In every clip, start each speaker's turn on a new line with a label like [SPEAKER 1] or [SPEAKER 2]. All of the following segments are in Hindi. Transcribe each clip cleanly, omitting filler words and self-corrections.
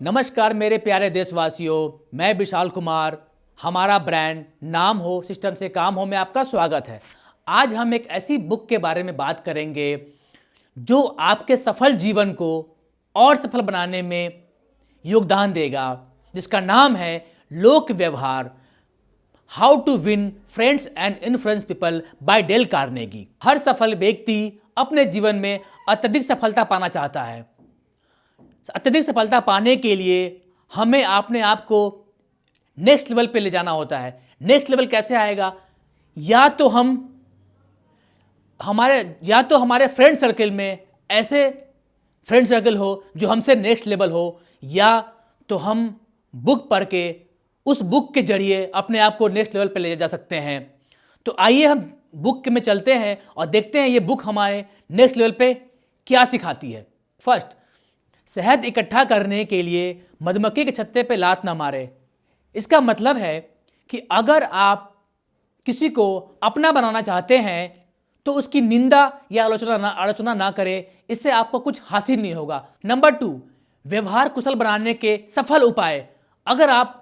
[SPEAKER 1] नमस्कार मेरे प्यारे देशवासियों, मैं विशाल कुमार। हमारा ब्रांड नाम हो सिस्टम से काम हो में आपका स्वागत है। आज हम एक ऐसी बुक के बारे में बात करेंगे जो आपके सफल जीवन को और सफल बनाने में योगदान देगा, जिसका नाम है Lok Vyavahar, how to win friends and influence people by Dale Carnegie. हर सफल व्यक्ति अपने जीवन में अत्यधिक सफलता पाना चाहता है। अत्यधिक सफलता पाने के लिए हमें अपने आप को नेक्स्ट लेवल पे ले जाना होता है। नेक्स्ट लेवल कैसे आएगा? या तो हमारे फ्रेंड सर्कल में ऐसे फ्रेंड सर्कल हो जो हमसे नेक्स्ट लेवल हो, या तो हम बुक पढ़ के उस बुक के जरिए अपने आप को नेक्स्ट लेवल पे ले जा सकते हैं। तो आइए हम बुक में चलते हैं और देखते हैं ये बुक हमारे नेक्स्ट लेवल पे क्या सिखाती है। फर्स्ट, शहद इकट्ठा करने के लिए मधुमक्खी के छत्ते पे लात ना मारे। इसका मतलब है कि अगर आप किसी को अपना बनाना चाहते हैं तो उसकी निंदा या आलोचना ना करें, इससे आपको कुछ हासिल नहीं होगा। नंबर 2, व्यवहार कुशल बनाने के सफल उपाय। अगर आप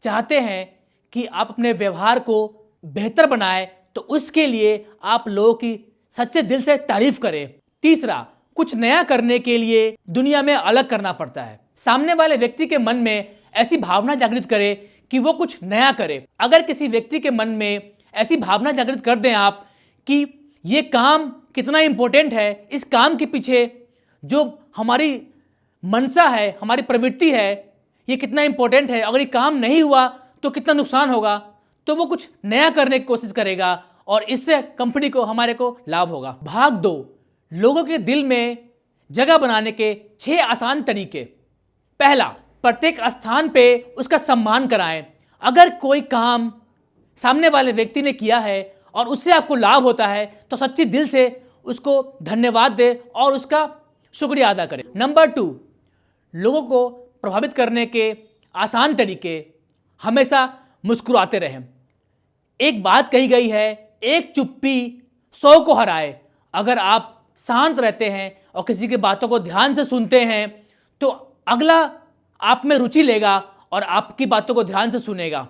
[SPEAKER 1] चाहते हैं कि आप अपने व्यवहार को बेहतर बनाएं तो उसके लिए आप लोगों की सच्चे दिल से तारीफ करें। तीसरा, कुछ नया करने के लिए दुनिया में अलग करना पड़ता है। सामने वाले व्यक्ति के मन में ऐसी भावना जागृत करें कि वो कुछ नया करे। अगर किसी व्यक्ति के मन में ऐसी भावना जागृत कर दें आप कि ये काम कितना इंपॉर्टेंट है, इस काम के पीछे जो हमारी मनसा है, हमारी प्रवृत्ति है, ये कितना इंपॉर्टेंट है, अगर ये काम नहीं हुआ तो कितना नुकसान होगा, तो वो कुछ नया करने की कोशिश करेगा और इससे कंपनी को, हमारे को लाभ होगा। भाग 2, लोगों के दिल में जगह बनाने के 6 आसान तरीके। पहला, प्रत्येक स्थान पे उसका सम्मान कराएं। अगर कोई काम सामने वाले व्यक्ति ने किया है और उससे आपको लाभ होता है तो सच्ची दिल से उसको धन्यवाद दे और उसका शुक्रिया अदा करें। नंबर 2, लोगों को प्रभावित करने के आसान तरीके। हमेशा मुस्कुराते रहें। एक बात कही गई है, एक चुप्पी 100 को हराए। अगर आप शांत रहते हैं और किसी की बातों को ध्यान से सुनते हैं तो अगला आप में रुचि लेगा और आपकी बातों को ध्यान से सुनेगा।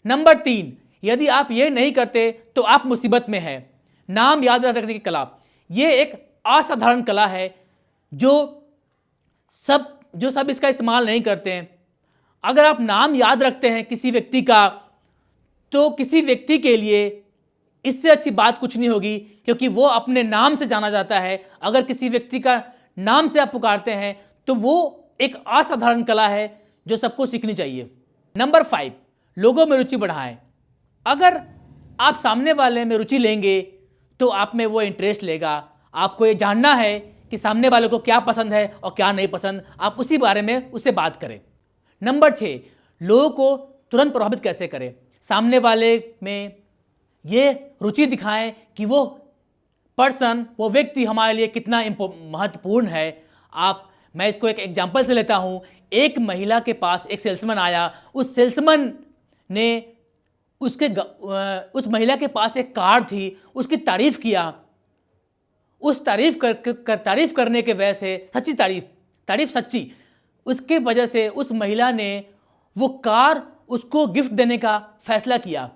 [SPEAKER 1] नंबर 3, यदि आप ये नहीं करते तो आप मुसीबत में हैं। नाम याद रखने की कला। ये एक असाधारण कला है जो सब इसका इस्तेमाल नहीं करते हैं। अगर आप नाम याद रखते हैं किसी व्यक्ति का, तो किसी व्यक्ति के लिए इससे अच्छी बात कुछ नहीं होगी, क्योंकि वो अपने नाम से जाना जाता है। अगर किसी व्यक्ति का नाम से आप पुकारते हैं तो वो एक असाधारण कला है जो सबको सीखनी चाहिए। नंबर 5, लोगों में रुचि बढ़ाएं। अगर आप सामने वाले में रुचि लेंगे तो आप में वो इंटरेस्ट लेगा। आपको ये जानना है कि सामने वाले को क्या पसंद है और क्या नहीं पसंद, आप उसी बारे में उससे बात करें। नंबर 6, लोगों को तुरंत प्रभावित कैसे करें। सामने वाले में ये रुचि दिखाएं कि वो व्यक्ति हमारे लिए कितना महत्वपूर्ण है। मैं इसको एक एग्जांपल से लेता हूं। एक महिला के पास एक सेल्समैन आया। उस सेल्समैन ने उस महिला के पास एक कार थी, उसकी तारीफ किया। उस तारीफ करने के वजह से, तारीफ सच्ची, उसके वजह से उस महिला ने वो कार उसको गिफ्ट देने का फैसला किया।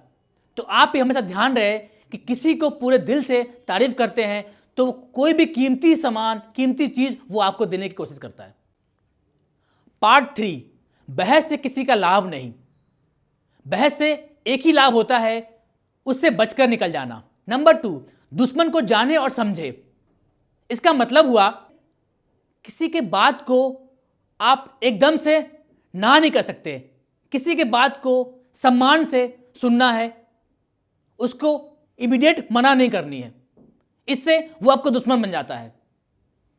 [SPEAKER 1] तो आप भी हमेशा ध्यान रहे कि किसी को पूरे दिल से तारीफ करते हैं तो कोई भी कीमती सामान, कीमती चीज वो आपको देने की कोशिश करता है। पार्ट 3, बहस से किसी का लाभ नहीं। बहस से एक ही लाभ होता है, उससे बचकर निकल जाना। नंबर 2, दुश्मन को जाने और समझे। इसका मतलब हुआ किसी के बात को आप एकदम से ना नहीं कर सकते। किसी के बात को सम्मान से सुनना है, उसको इमीडिएट मना नहीं करनी है, इससे वो आपको दुश्मन बन जाता है।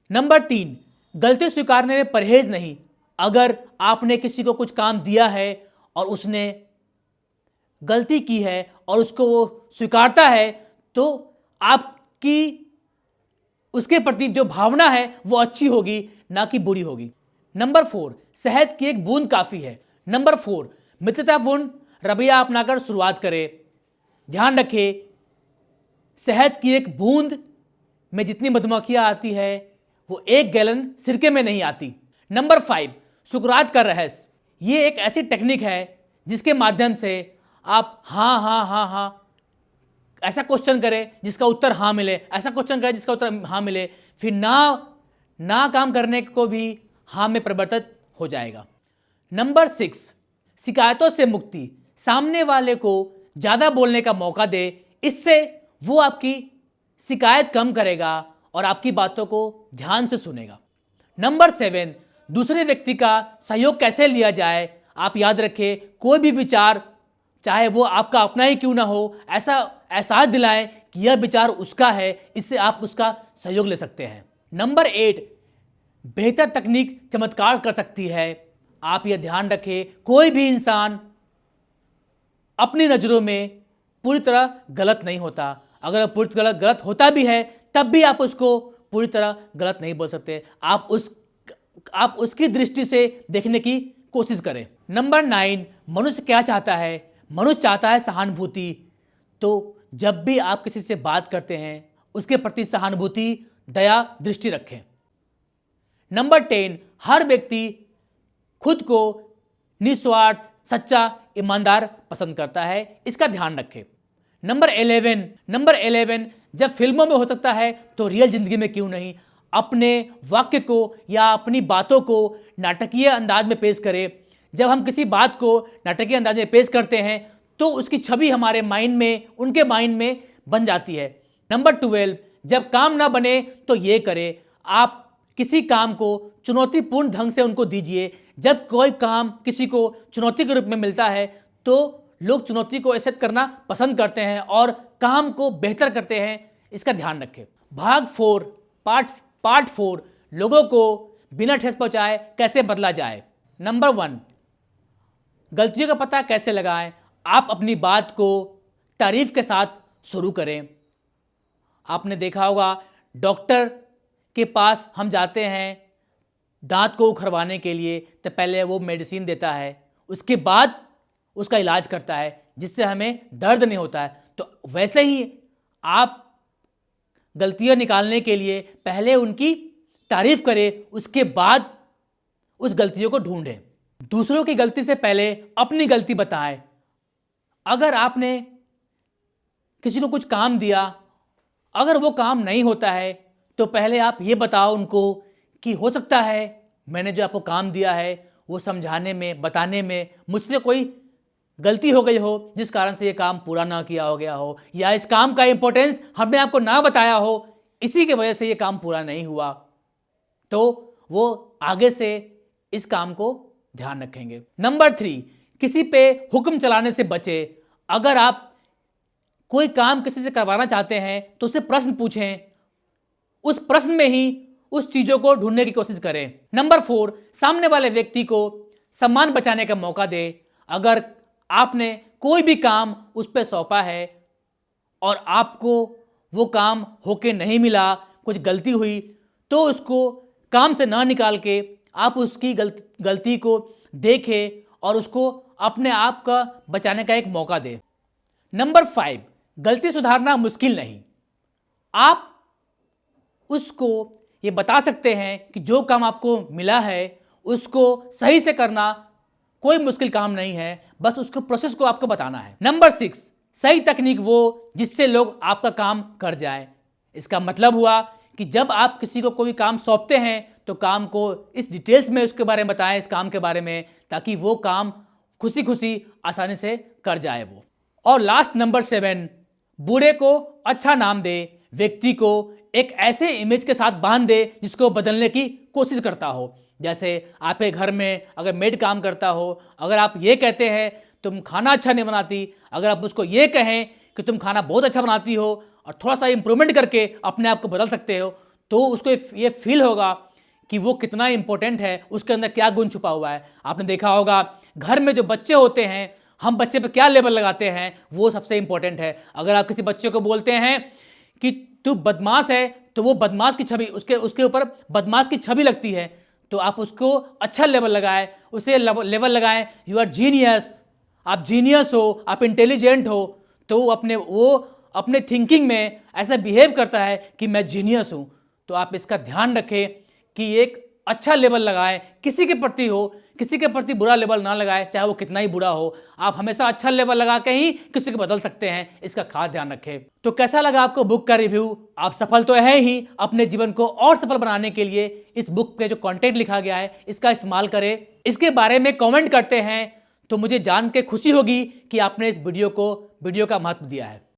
[SPEAKER 1] नंबर 3, गलती स्वीकारने में परहेज नहीं। अगर आपने किसी को कुछ काम दिया है और उसने गलती की है और उसको वो स्वीकारता है तो आपकी उसके प्रति जो भावना है वो अच्छी होगी, ना कि बुरी होगी। नंबर 4, शहद की एक बूंद काफी है। नंबर 4, मित्रतापूर्ण रवैया अपनाकर शुरुआत करें। ध्यान रखें, शहद की एक बूंद में जितनी मधुमक्खियां आती है वो 1 गैलन सिरके में नहीं आती। नंबर 5, सुकरात का रहस्य, ये एक ऐसी टेक्निक है जिसके माध्यम से आप हाँ हाँ हाँ हाँ ऐसा क्वेश्चन करें जिसका उत्तर हाँ मिले, ऐसा क्वेश्चन करें जिसका उत्तर हाँ मिले, फिर ना काम करने को भी हाँ में परिवर्तित हो जाएगा। नंबर 6, शिकायतों से मुक्ति। सामने वाले को ज़्यादा बोलने का मौका दे, इससे वो आपकी शिकायत कम करेगा और आपकी बातों को ध्यान से सुनेगा। नंबर 7, दूसरे व्यक्ति का सहयोग कैसे लिया जाए। आप याद रखें, कोई भी विचार चाहे वो आपका अपना ही क्यों ना हो, ऐसा एहसास दिलाएं कि यह विचार उसका है, इससे आप उसका सहयोग ले सकते हैं। नंबर 8, बेहतर तकनीक चमत्कार कर सकती है। आप यह ध्यान रखें, कोई भी इंसान अपनी नज़रों में पूरी तरह गलत नहीं होता। अगर पूरी तरह गलत होता भी है तब भी आप उसको पूरी तरह गलत नहीं बोल सकते। आप उसकी दृष्टि से देखने की कोशिश करें। नंबर 9, मनुष्य क्या चाहता है। मनुष्य चाहता है सहानुभूति। तो जब भी आप किसी से बात करते हैं उसके प्रति सहानुभूति, दया दृष्टि रखें। नंबर 10, हर व्यक्ति खुद को निस्वार्थ, सच्चा, ईमानदार पसंद करता है, इसका ध्यान रखें। नंबर 11, जब फिल्मों में हो सकता है तो रियल जिंदगी में क्यों नहीं, अपने वाक्य को या अपनी बातों को नाटकीय अंदाज में पेश करें। जब हम किसी बात को नाटकीय अंदाज में पेश करते हैं तो उसकी छवि हमारे माइंड में, उनके माइंड में बन जाती है। नंबर 12, जब काम ना बने तो ये करें, आप किसी काम को चुनौतीपूर्ण ढंग से उनको दीजिए। जब कोई काम किसी को चुनौती के रूप में मिलता है तो लोग चुनौती को एक्सेप्ट करना पसंद करते हैं और काम को बेहतर करते हैं, इसका ध्यान रखें। भाग 4 पार्ट 4, लोगों को बिना ठेस पहुंचाए कैसे बदला जाए। नंबर 1, गलतियों का पता कैसे लगाएं। आप अपनी बात को तारीफ के साथ शुरू करें। आपने देखा होगा, डॉक्टर के पास हम जाते हैं दांत को उखड़वाने के लिए, तो पहले वो मेडिसिन देता है, उसके बाद उसका इलाज करता है जिससे हमें दर्द नहीं होता है। तो वैसे ही आप गलतियां निकालने के लिए पहले उनकी तारीफ करें, उसके बाद उस गलतियों को ढूंढें। दूसरों की गलती से पहले अपनी गलती बताएं। अगर आपने किसी को कुछ काम दिया, अगर वो काम नहीं होता है तो पहले आप ये बताओ उनको कि हो सकता है मैंने जो आपको काम दिया है वो समझाने में, बताने में मुझसे कोई गलती हो गई हो जिस कारण से ये काम पूरा ना किया हो गया हो, या इस काम का इंपॉर्टेंस हमने आपको ना बताया हो, इसी के वजह से ये काम पूरा नहीं हुआ। तो वो आगे से इस काम को ध्यान रखेंगे। नंबर 3, किसी पे हुक्म चलाने से बचे। अगर आप कोई काम किसी से करवाना चाहते हैं तो उससे प्रश्न पूछें, उस प्रश्न में ही उस चीजों को ढूंढने की कोशिश करें। नंबर 4, सामने वाले व्यक्ति को सम्मान बचाने का मौका दें। अगर आपने कोई भी काम उस पर सौंपा है और आपको वो काम होके नहीं मिला, कुछ गलती हुई, तो उसको काम से ना निकाल के आप उसकी गलती को देखें और उसको अपने आप का बचाने का एक मौका दें। नंबर 5, गलती सुधारना मुश्किल नहीं। आप उसको ये बता सकते हैं कि जो काम आपको मिला है उसको सही से करना कोई मुश्किल काम नहीं है, बस उसको प्रोसेस को आपको बताना है। नंबर 6, सही तकनीक वो जिससे लोग आपका काम कर जाए। इसका मतलब हुआ कि जब आप किसी को कोई काम सौंपते हैं तो काम को इस डिटेल्स में उसके बारे में बताएं, इस काम के बारे में, ताकि वो काम खुशी खुशी आसानी से कर जाए वो। और लास्ट नंबर 7, बुरे को अच्छा नाम दे। व्यक्ति को एक ऐसे इमेज के साथ बांध दे जिसको बदलने की कोशिश करता हो। जैसे आपके घर में अगर मेड काम करता हो, अगर आप ये कहते हैं तुम खाना अच्छा नहीं बनाती, अगर आप उसको ये कहें कि तुम खाना बहुत अच्छा बनाती हो और थोड़ा सा इंप्रूवमेंट करके अपने आप को बदल सकते हो, तो उसको ये फील होगा कि वो कितना इंपॉर्टेंट है, उसके अंदर क्या गुण छुपा हुआ है। आपने देखा होगा घर में जो बच्चे होते हैं, हम बच्चे पे क्या लेबल लगाते हैं, वो सबसे इंपॉर्टेंट है। अगर आप किसी बच्चे को बोलते हैं कि तू बदमाश है, तो वो बदमाश की छवि, उसके ऊपर बदमाश की छवि लगती है, तो आप उसको अच्छा लेवल लगाएं, उसे लेवल लगाएं, यू आर जीनियस, आप जीनियस हो, आप इंटेलिजेंट हो, तो वो अपने थिंकिंग में ऐसा बिहेव करता है कि मैं जीनियस हूं। तो आप इसका ध्यान रखें कि एक अच्छा लेवल लगाएं, किसी के प्रति हो, किसी के प्रति बुरा लेवल ना लगाएं, चाहे वो कितना ही बुरा हो। आप हमेशा अच्छा लेवल लगा के ही किसी को बदल सकते हैं, इसका खास ध्यान रखें। तो कैसा लगा आपको बुक का रिव्यू? आप सफल तो है ही, अपने जीवन को और सफल बनाने के लिए इस बुक पे जो कंटेंट लिखा गया है इसका इस्तेमाल करें। इसके बारे में कमेंट करते हैं तो मुझे जान के खुशी होगी कि आपने इस वीडियो का महत्व दिया है।